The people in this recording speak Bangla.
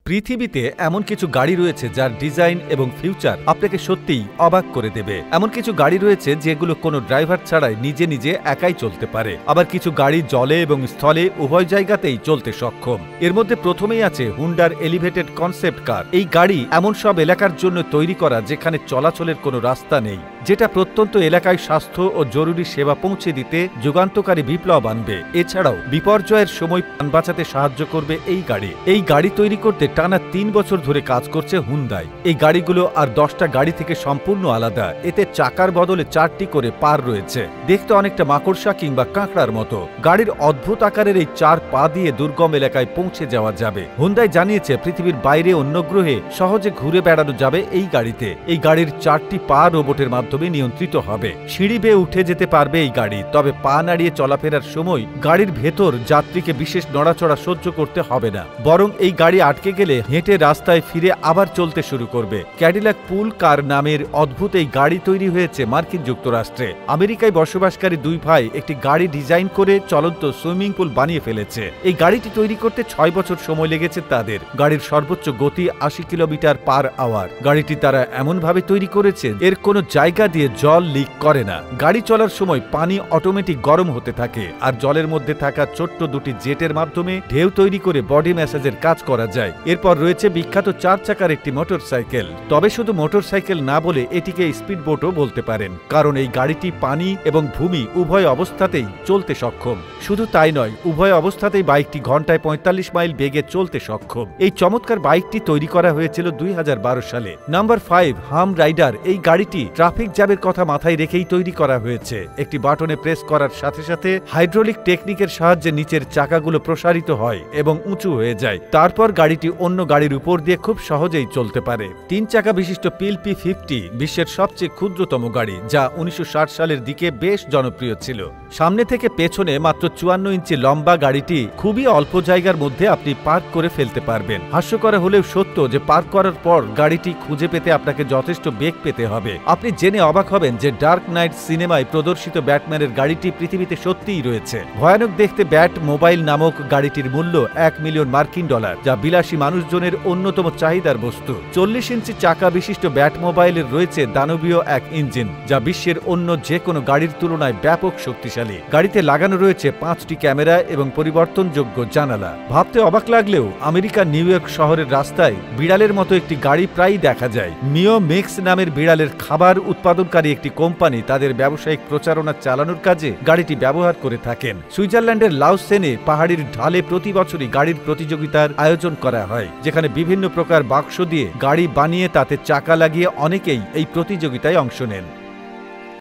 পৃথিবীতে এমন কিছু গাড়ি রয়েছে যার ডিজাইন এবং ফিউচার আপনাকে সত্যিই অবাক করে দেবে। এমন কিছু গাড়ি রয়েছে যেগুলো কোনো ড্রাইভার ছাড়াই নিজে নিজে একাই চলতে পারে। আবার কিছু গাড়ি জলে এবং স্থলে উভয় জায়গাতেই চলতে সক্ষম। এর মধ্যে প্রথমেই আছে হুন্ডার এলিভেটেড কনসেপ্ট কার। এই গাড়ি এমন সব এলাকার জন্য তৈরি করা যেখানে চলাচলের কোনো রাস্তা নেই, যেটা প্রত্যন্ত এলাকায় স্বাস্থ্য ও জরুরি সেবা পৌঁছে দিতে যুগান্তকারী বিপ্লব আনবে। এছাড়াও বিপর্যয়ের সময় প্রাণ বাঁচাতে সাহায্য করবে এই গাড়ি। এই গাড়ি তৈরি করতে টানা ৩ বছর ধরে কাজ করছে হুন্ডাই। এই গাড়িগুলো আর 10টা গাড়ি থেকে সম্পূর্ণ আলাদা। এতে চাকার বদলে 4টি করে পার রয়েছে, দেখতে অনেকটা মাকড়সা কিংবা কাঁকড়ার মতো। গাড়ির অদ্ভুত আকারের এই 4 পা দিয়ে দুর্গম এলাকায় পৌঁছে যাওয়া যাবে। হুন্ডাই জানিয়েছে পৃথিবীর বাইরে অন্য গ্রহে সহজে ঘুরে বেড়ানো যাবে এই গাড়িতে। এই গাড়ির 4টি পা রোবটের মাধ্যমে নিয়ন্ত্রিত হবে। সিঁড়ি বেয়ে উঠে যেতে পারবে এই গাড়ি, তবে পা নাড়িয়ে চলাফেরার সময় গাড়ির ভেতর যাত্রীকে বিশেষ নড়াচড়া সহ্য করতে হবে না, বরং এই গাড়ি আটকে গেলে হেঁটে রাস্তায় ফিরে আবার চলতে শুরু করবে। ক্যাডিলাক পুল কার নামের অদ্ভুত এই গাড়ি তৈরি হয়েছে মার্কিন যুক্তরাষ্ট্রে। আমেরিকায় বসবাসকারী 2 ভাই একটি গাড়ি ডিজাইন করে চলন্ত সুইমিং পুল বানিয়ে ফেলেছে। এই গাড়িটি তৈরি করতে 6 বছর সময় লেগেছে তাদের। গাড়ির সর্বোচ্চ গতি 80 কিলোমিটার পার আওয়ার। গাড়িটি তারা এমনভাবে তৈরি করেছে এর কোনো জায়গা দিয়ে জল লিক করে না। গাড়ি চলার সময় পানি অটোমেটিক গরম হতে থাকে, আর জলের মধ্যে থাকা ছোট্ট 2টি জেটের মাধ্যমে ঢেউ তৈরি করে বডি ম্যাসাজের কাজ করা যায়। এরপর রয়েছে বিখ্যাত 4 চাকার একটি মোটরসাইকেল। তবে শুধু মোটরসাইকেল না বলে এটিকে স্পিড বোটও বলতে পারেন, কারণ এই গাড়িটি পানি এবং ভূমি উভয় অবস্থাতেই চলতে সক্ষম। শুধু তাই নয়, উভয় অবস্থাতেই বাইকটি ঘন্টায় 45 মাইল বেগে চলতে সক্ষম। এই চমৎকার বাইকটি তৈরি করা হয়েছিল 2012 সালে। নাম্বার 5 হাম রাইডার। এই গাড়িটি ট্রাফিক জ্যামের কথা মাথায় রেখেই তৈরি করা হয়েছে। একটি বাটনে প্রেস করার সাথে সাথে হাইড্রোলিক টেকনিকের সাহায্যে নিচের চাকাগুলো প্রসারিত হয় এবং উঁচু হয়ে যায়। তারপর গাড়িটি অন্য গাড়ির উপর দিয়ে খুব সহজেই চলতে পারে। 3 চাকা বিশিষ্ট পিল P50 বিশ্বের সবচেয়ে ক্ষুদ্রতম গাড়ি, যা 1960 সালের দিকে বেশ জনপ্রিয় ছিল। সামনে থেকে পেছনে মাত্র 54 ইঞ্চি লম্বা গাড়িটি খুবই অল্প জায়গার মধ্যে আপনি পার্ক করে ফেলতে পারবেন। হাস্যকর হলেও সত্য যে পার্ক করার পর গাড়িটি খুঁজে পেতে আপনাকে যথেষ্ট বেগ পেতে হবে। আপনি জেনে অবাক হবেন যে ডার্ক নাইট সিনেমায় প্রদর্শিত ব্যাটম্যানের গাড়িটি পৃথিবীতে সত্যিই রয়েছে। ভয়ানক দেখতে ব্যাট মোবাইল নামক গাড়িটির মূল্য $1 মিলিয়ন, যা বিলাসী মানুষজনের অন্যতম চাহিদার বস্তু। 40 ইঞ্চি চাকা বিশিষ্ট ব্যাট মোবাইলের রয়েছে দানবীয় এক ইঞ্জিন, যা বিশ্বের অন্য যে কোনো গাড়ির তুলনায় ব্যাপক শক্তিশালী। গাড়িতে লাগানো রয়েছে 5টি ক্যামেরা এবং পরিবর্তনযোগ্য জানালা। ভাবতে অবাক লাগলেও আমেরিকার নিউ ইয়র্ক শহরের রাস্তায় বিড়ালের মতো একটি গাড়ি প্রায়ই দেখা যায়। মিও মিক্স নামের বিড়ালের খাবার উৎপাদনকারী একটি কোম্পানি তাদের ব্যবসায়িক প্রচারণা চালানোর কাজে গাড়িটি ব্যবহার করে থাকেন। সুইজারল্যান্ডের লাউসেনে পাহাড়ির ঢালে প্রতি বছরই গাড়ির প্রতিযোগিতার আয়োজন করা হয়, যেখানে বিভিন্ন প্রকার বাক্স দিয়ে গাড়ি বানিয়ে তাতে চাকা লাগিয়ে অনেকেই এই প্রতিযোগিতায় অংশ নেন।